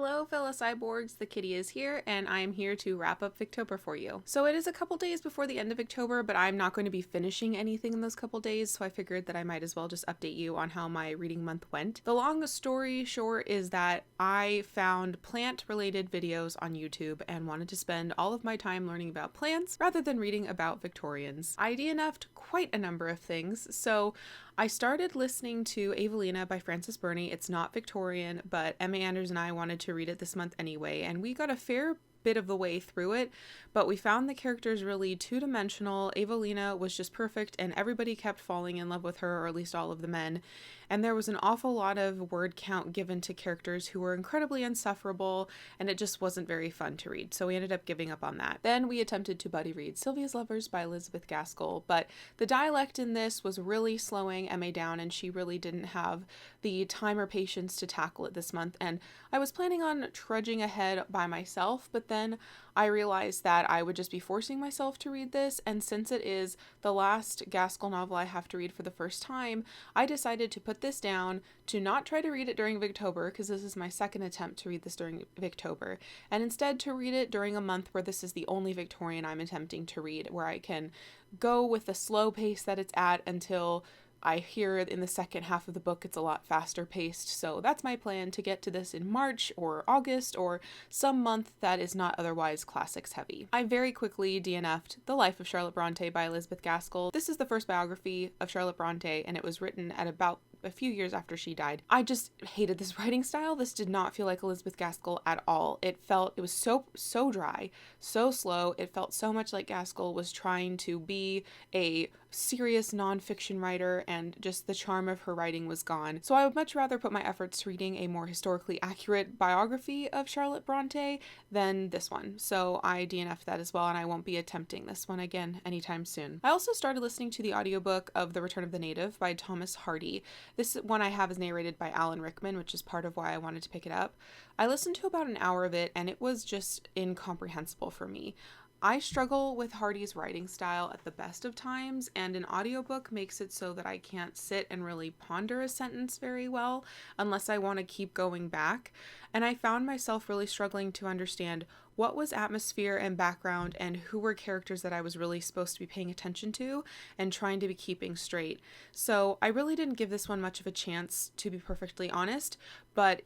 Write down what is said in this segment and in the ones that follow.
Hello fellow cyborgs, the kitty is here, and I am here to wrap up Victober for you. So it is a couple days before the end of October, but I'm not going to be finishing anything in those couple days, so I figured that I might as well just update you on how my reading month went. The long story short is that I found plant-related videos on YouTube and wanted to spend all of my time learning about plants rather than reading about Victorians. I DNF'd quite a number of things, so I started listening to Evelina by Frances Burney. It's not Victorian, but Emma Anders and I wanted to read it this month anyway, and we got a fair bit of the way through it, but we found the characters really two-dimensional. Evelina was just perfect, and everybody kept falling in love with her, or at least all of the men. And there was an awful lot of word count given to characters who were incredibly insufferable, and it just wasn't very fun to read, so we ended up giving up on that. Then we attempted to buddy read Sylvia's Lovers by Elizabeth Gaskell, but the dialect in this was really slowing Emma down, and she really didn't have the time or patience to tackle it this month, and I was planning on trudging ahead by myself, but then I realized that I would just be forcing myself to read this, and since it is the last Gaskell novel I have to read for the first time, I decided to put this down, to not try to read it during Victober, because this is my second attempt to read this during Victober, and instead to read it during a month where this is the only Victorian I'm attempting to read, where I can go with the slow pace that it's at until I hear in the second half of the book it's a lot faster paced, so that's my plan, to get to this in March or August or some month that is not otherwise classics heavy. I very quickly DNF'd The Life of Charlotte Bronte by Elizabeth Gaskell. This is the first biography of Charlotte Bronte, and it was written at about a few years after she died. I just hated this writing style. This did not feel like Elizabeth Gaskell at all. It was so dry, so slow. It felt so much like Gaskell was trying to be a serious nonfiction writer, and just the charm of her writing was gone. So I would much rather put my efforts to reading a more historically accurate biography of Charlotte Bronte than this one. So I DNF'd that as well, and I won't be attempting this one again anytime soon. I also started listening to the audiobook of The Return of the Native by Thomas Hardy. This one I have is narrated by Alan Rickman, which is part of why I wanted to pick it up. I listened to about an hour of it, and it was just incomprehensible for me. I struggle with Hardy's writing style at the best of times, and an audiobook makes it so that I can't sit and really ponder a sentence very well unless I want to keep going back, and I found myself really struggling to understand what was atmosphere and background and who were characters that I was really supposed to be paying attention to and trying to be keeping straight. So I really didn't give this one much of a chance, to be perfectly honest, but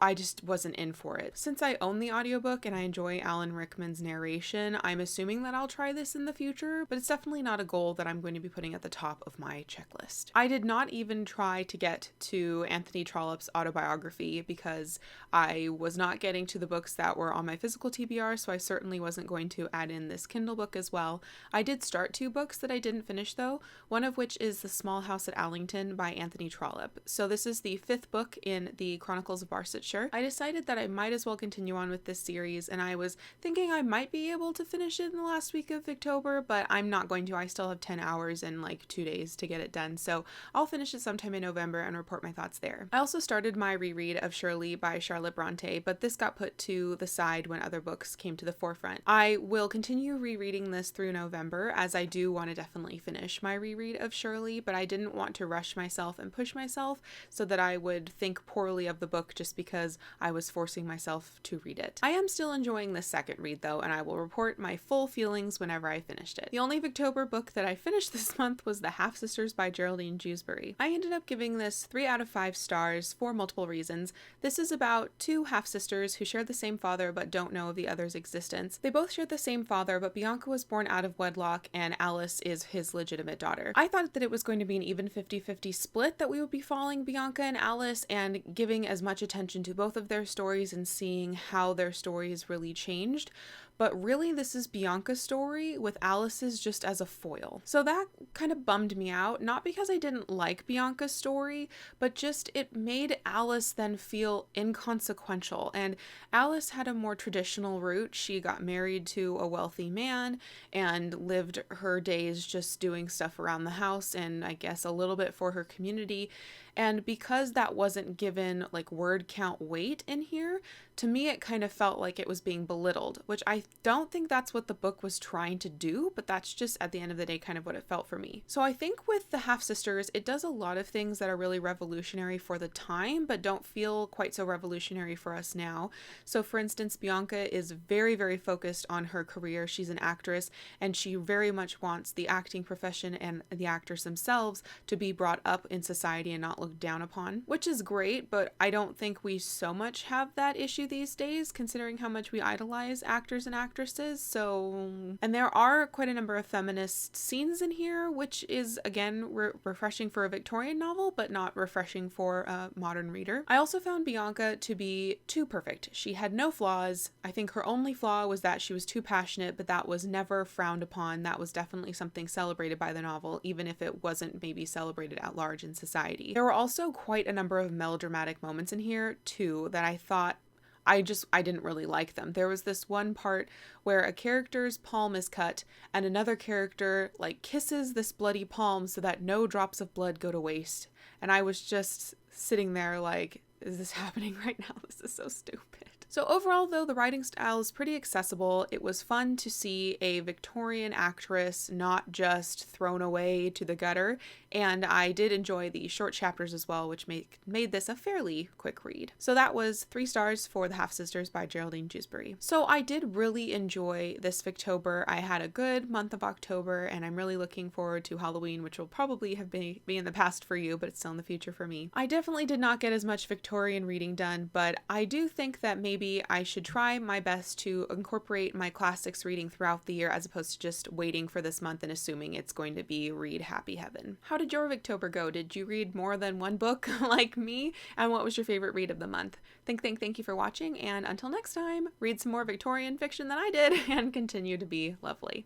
I just wasn't in for it. Since I own the audiobook and I enjoy Alan Rickman's narration, I'm assuming that I'll try this in the future, but it's definitely not a goal that I'm going to be putting at the top of my checklist. I did not even try to get to Anthony Trollope's autobiography because I was not getting to the books that were on my physical TBR, so I certainly wasn't going to add in this Kindle book as well. I did start 2 books that I didn't finish though, one of which is The Small House at Allington by Anthony Trollope. So this is the 5th book in the Chronicles of Barsetshire. I decided that I might as well continue on with this series, and I was thinking I might be able to finish it in the last week of October, but I'm not going to. I still have 10 hours and like 2 days to get it done, so I'll finish it sometime in November and report my thoughts there. I also started my reread of Shirley by Charlotte Bronte, but this got put to the side when other books came to the forefront. I will continue rereading this through November, as I do want to definitely finish my reread of Shirley, but I didn't want to rush myself and push myself so that I would think poorly of the book just because I was forcing myself to read it. I am still enjoying the second read though, and I will report my full feelings whenever I finished it. The only Victober book that I finished this month was The Half Sisters by Geraldine Dewsbury. I ended up giving this 3 out of 5 stars for multiple reasons. This is about 2 half-sisters who share the same father but don't know of the other's existence. They both share the same father, but Bianca was born out of wedlock and Alice is his legitimate daughter. I thought that it was going to be an even 50-50 split, that we would be following Bianca and Alice and giving as much attention to both of their stories and seeing how their stories really changed. But really this is Bianca's story with Alice's just as a foil. So that kind of bummed me out, not because I didn't like Bianca's story, but just it made Alice then feel inconsequential. And Alice had a more traditional route. She got married to a wealthy man and lived her days just doing stuff around the house and I guess a little bit for her community. And because that wasn't given like word count weight in here, to me it kind of felt like it was being belittled, which I don't think that's what the book was trying to do, but that's just at the end of the day kind of what it felt for me. So I think with the half sisters, it does a lot of things that are really revolutionary for the time, but don't feel quite so revolutionary for us now. So for instance, Bianca is very, very focused on her career. She's an actress, and she very much wants the acting profession and the actors themselves to be brought up in society and not looked down upon, which is great, but I don't think we so much have that issue these days, considering how much we idolize actors and actresses. And there are quite a number of feminist scenes in here, which is again refreshing for a Victorian novel, but not refreshing for a modern reader. I also found Bianca to be too perfect. She had no flaws. I think her only flaw was that she was too passionate, but that was never frowned upon. That was definitely something celebrated by the novel, even if it wasn't maybe celebrated at large in society. There were also quite a number of melodramatic moments in here too that I thought I didn't really like them. There was this one part where a character's palm is cut and another character like kisses this bloody palm so that no drops of blood go to waste. And I was just sitting there like, is this happening right now? This is so stupid. So overall, though, the writing style is pretty accessible. It was fun to see a Victorian actress not just thrown away to the gutter, and I did enjoy the short chapters as well, which made this a fairly quick read. So that was 3 stars for The Half Sisters by Geraldine Dewsbury. So I did really enjoy this Victober. I had a good month of October, and I'm really looking forward to Halloween, which will probably have been in the past for you, but it's still in the future for me. I definitely did not get as much Victorian reading done, but I do think that maybe I should try my best to incorporate my classics reading throughout the year as opposed to just waiting for this month and assuming it's going to be read happy heaven. How did your Victober go? Did you read more than one book like me? And what was your favorite read of the month? Thank you for watching, and until next time, read some more Victorian fiction than I did and continue to be lovely.